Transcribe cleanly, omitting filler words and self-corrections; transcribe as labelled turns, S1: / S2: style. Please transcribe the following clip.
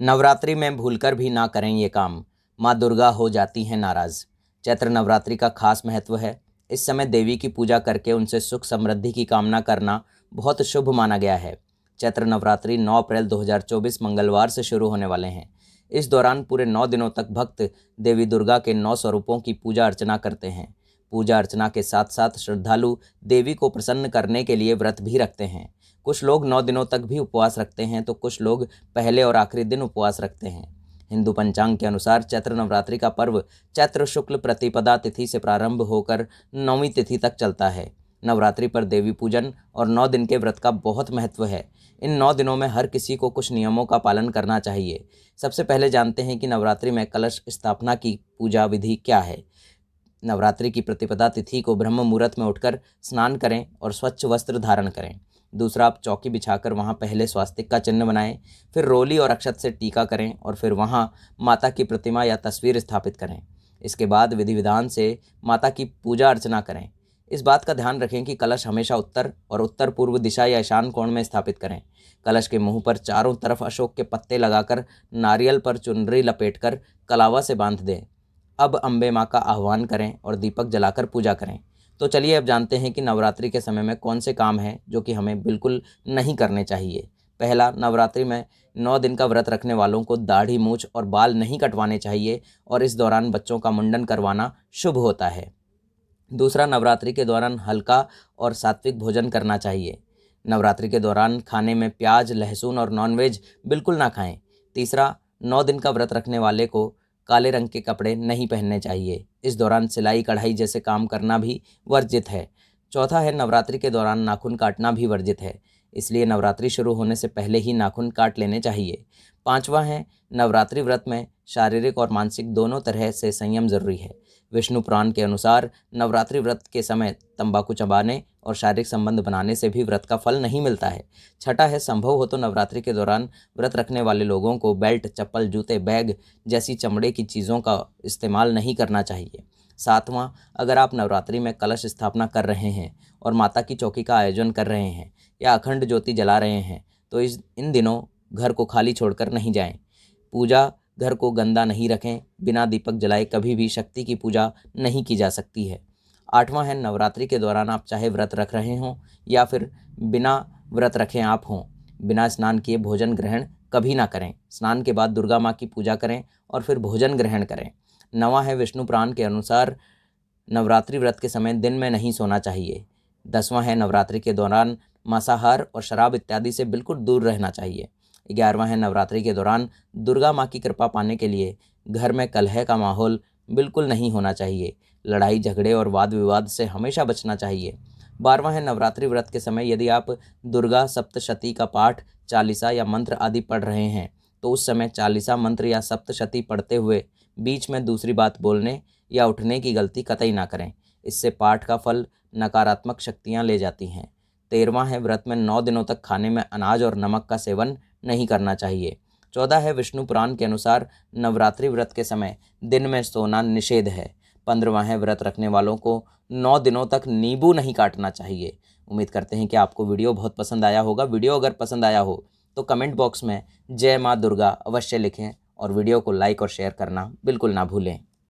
S1: नवरात्रि में भूलकर भी ना करें ये काम, माँ दुर्गा हो जाती हैं नाराज़। चैत्र नवरात्रि का खास महत्व है। इस समय देवी की पूजा करके उनसे सुख समृद्धि की कामना करना बहुत शुभ माना गया है। चैत्र नवरात्रि 9 अप्रैल 2024 मंगलवार से शुरू होने वाले हैं। इस दौरान पूरे 9 दिनों तक भक्त देवी दुर्गा के 9 स्वरूपों की पूजा अर्चना करते हैं। पूजा अर्चना के साथ साथ श्रद्धालु देवी को प्रसन्न करने के लिए व्रत भी रखते हैं। कुछ लोग 9 दिनों तक भी उपवास रखते हैं तो कुछ लोग पहले और आखिरी दिन उपवास रखते हैं। हिंदू पंचांग के अनुसार चैत्र नवरात्रि का पर्व चैत्र शुक्ल प्रतिपदा तिथि से प्रारंभ होकर 9वीं तिथि तक चलता है। नवरात्रि पर देवी पूजन और 9 दिन के व्रत का बहुत महत्व है। इन 9 दिनों में हर किसी को कुछ नियमों का पालन करना चाहिए। सबसे पहले जानते हैं कि नवरात्रि में कलश स्थापना की पूजा विधि क्या है। नवरात्रि की प्रतिपदा तिथि को ब्रह्म मुहूर्त में उठकर स्नान करें और स्वच्छ वस्त्र धारण करें। दूसरा, आप चौकी बिछाकर वहाँ पहले स्वास्तिक का चिन्ह बनाएं, फिर रोली और अक्षत से टीका करें और फिर वहाँ माता की प्रतिमा या तस्वीर स्थापित करें। इसके बाद विधि विधान से माता की पूजा अर्चना करें। इस बात का ध्यान रखें कि कलश हमेशा उत्तर और उत्तर पूर्व दिशा या ईशान कोण में स्थापित करें। कलश के मुंह पर चारों तरफ अशोक के पत्ते लगाकर नारियल पर चुनरी लपेटकर कलावा से बांध दें। अब अम्बे माँ का आह्वान करें और दीपक जलाकर पूजा करें। तो चलिए अब जानते हैं कि नवरात्रि के समय में कौन से काम हैं जो कि हमें बिल्कुल नहीं करने चाहिए। पहला, नवरात्रि में 9 दिन का व्रत रखने वालों को दाढ़ी, मूछ और बाल नहीं कटवाने चाहिए और इस दौरान बच्चों का मुंडन करवाना शुभ होता है। दूसरा, नवरात्रि के दौरान हल्का और सात्विक भोजन करना चाहिए। नवरात्रि के दौरान खाने में प्याज, लहसुन और नॉनवेज बिल्कुल ना खाएं। तीसरा, 9 दिन का व्रत रखने वाले को काले रंग के कपड़े नहीं पहनने चाहिए। इस दौरान सिलाई कढ़ाई जैसे काम करना भी वर्जित है। चौथा है, नवरात्रि के दौरान नाखून काटना भी वर्जित है, इसलिए नवरात्रि शुरू होने से पहले ही नाखून काट लेने चाहिए। पांचवा है, नवरात्रि व्रत में शारीरिक और मानसिक दोनों तरह से संयम जरूरी है। विष्णु पुराण के अनुसार नवरात्रि व्रत के समय तंबाकू चबाने और शारीरिक संबंध बनाने से भी व्रत का फल नहीं मिलता है। छठा है, संभव हो तो नवरात्रि के दौरान व्रत रखने वाले लोगों को बेल्ट, चप्पल, जूते, बैग जैसी चमड़े की चीज़ों का इस्तेमाल नहीं करना चाहिए। सातवां, अगर आप नवरात्रि में कलश स्थापना कर रहे हैं और माता की चौकी का आयोजन कर रहे हैं या अखंड ज्योति जला रहे हैं तो इन दिनों घर को खाली छोड़कर नहीं जाएं। पूजा घर को गंदा नहीं रखें। बिना दीपक जलाए कभी भी शक्ति की पूजा नहीं की जा सकती है। आठवां है, नवरात्रि के दौरान आप चाहे व्रत रख रहे हों या फिर बिना व्रत रखे आप हों, बिना स्नान किए भोजन ग्रहण कभी ना करें। स्नान के बाद दुर्गा माँ की पूजा करें और फिर भोजन ग्रहण करें। नवां है, विष्णु पुराण के अनुसार नवरात्रि व्रत के समय दिन में नहीं सोना चाहिए। 10वां है, नवरात्रि के दौरान मांसाहार और शराब इत्यादि से बिल्कुल दूर रहना चाहिए। 11वां है, नवरात्रि के दौरान दुर्गा माँ की कृपा पाने के लिए घर में कलह का माहौल बिल्कुल नहीं होना चाहिए। लड़ाई झगड़े और वाद विवाद से हमेशा बचना चाहिए। 12वां है, नवरात्रि व्रत के समय यदि आप दुर्गा सप्तशती का पाठ, चालीसा या मंत्र आदि पढ़ रहे हैं तो उस समय चालीसा मंत्र या सप्तशती पढ़ते हुए बीच में दूसरी बात बोलने या उठने की गलती कतई ना करें। इससे पाठ का फल नकारात्मक शक्तियाँ ले जाती हैं। 13वां है, व्रत में 9 दिनों तक खाने में अनाज और नमक का सेवन नहीं करना चाहिए। 14 है, विष्णु पुराण के अनुसार नवरात्रि व्रत के समय दिन में सोना निषेध है। 15वां है, व्रत रखने वालों को 9 दिनों तक नींबू नहीं काटना चाहिए। उम्मीद करते हैं कि आपको वीडियो बहुत पसंद आया होगा। वीडियो अगर पसंद आया हो तो कमेंट बॉक्स में जय माँ दुर्गा अवश्य लिखें और वीडियो को लाइक और शेयर करना बिल्कुल ना भूलें।